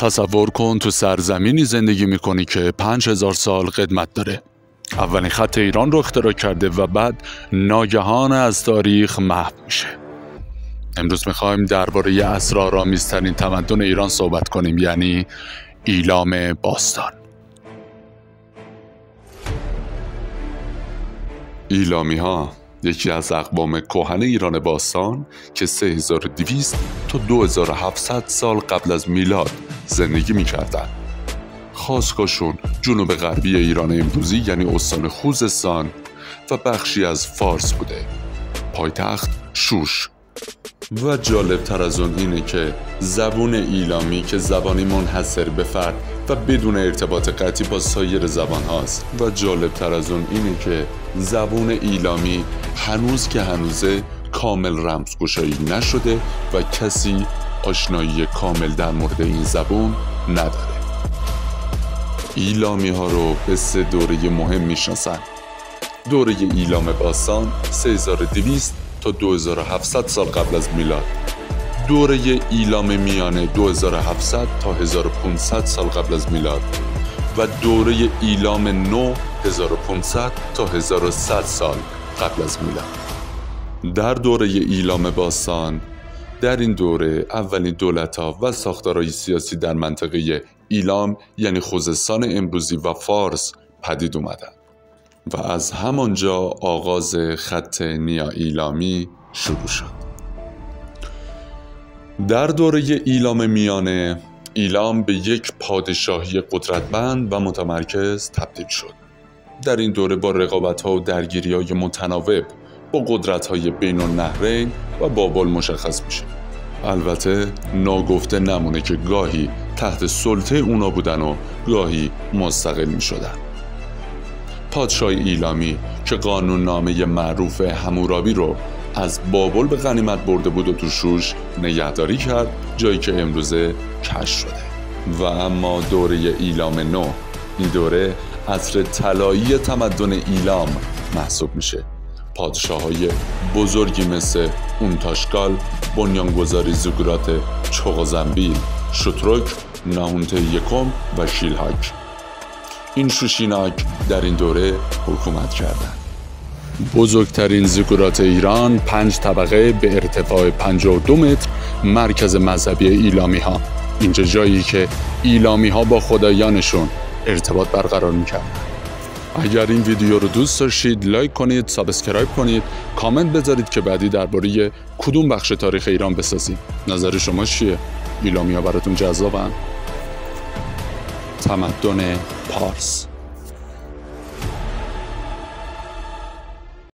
تصور کن تو سرزمینی زندگی میکنی که 5000 سال قدمت داره. اولین خط ایران رو اختراع کرده و بعد ناگهان از تاریخ محو میشه. امروز میخوایم درباره اسرارآمیزترین تمدن ایران صحبت کنیم، یعنی ایلام باستان. ایلامی ها یکی از اقوام کهن ایران باستان که 3200 تا 2700 سال قبل از میلاد زندگی می‌کردند. خاصگاهشون جنوب غربی ایران امروزی یعنی استان خوزستان و بخشی از فارس بوده. پایتخت شوش. و جالبتر از اون اینه که زبان ایلامی که زبانی منحصر به فرد و بدون ارتباط قطعی با سایر زبان هاست و جالبتر از اون اینه که زبان ایلامی هنوز که هنوزه کامل رمزگشایی نشده و کسی آشنایی کامل در مورد این زبان نداره. ایلامی ها رو به 3 دوره مهم میشناسن. دوره ایلام باستان 3200 تا 2700 سال قبل از میلاد، دوره ایلام میانه 2700 تا 1500 سال قبل از میلاد و دوره ایلام نو 1500 تا 1100 سال قبل از میلاد. در دوره ایلام باستان، در این دوره اولین دولت‌ها و ساختارهای سیاسی در منطقه ایلام یعنی خوزستان امروزی و فارس پدید اومدند و از همانجا آغاز خط نیا ایلامی شروع شد. در دوره ایلام میانه، ایلام به یک پادشاهی قدرتمند و متمرکز تبدیل شد. در این دوره با رقابت‌ها و درگیری‌های متناوب با قدرت‌های بین النهرین و بابل مشخص میشه. البته ناگفته نمونه که گاهی تحت سلطه اونا بودن و گاهی مستقل میشدن. پادشاه ایلامی که قانون نامه معروف حمورابی رو از بابل به غنیمت برده بود و تو شوش نگهداری کرد، جایی که امروزه کشف شده. و اما دوره ایلام نو، این دوره عصر طلایی تمدن ایلام محسوب میشه. پادشاه‌های بزرگی مثل اونتاشگال، بنیانگذاری زگورات چغازنبیل، شترک، ناهونته یکم و شیلهاک. این شوشیناک در این دوره حکومت کردند. بزرگترین زگورات ایران 5 طبقه به ارتفاع 52 متر، مرکز مذهبی ایلامی ها. اینجا جایی که ایلامی ها با خدایانشون ارتباط برقرار میکردن. اگر این ویدیو رو دوست داشتید لایک کنید، سابسکرایب کنید، کامنت بذارید که بعدی درباره کدوم بخش تاریخ ایران بسازیم. نظر شما چیه؟ ایلامی ها براتون جذابن؟ تمدن پارس.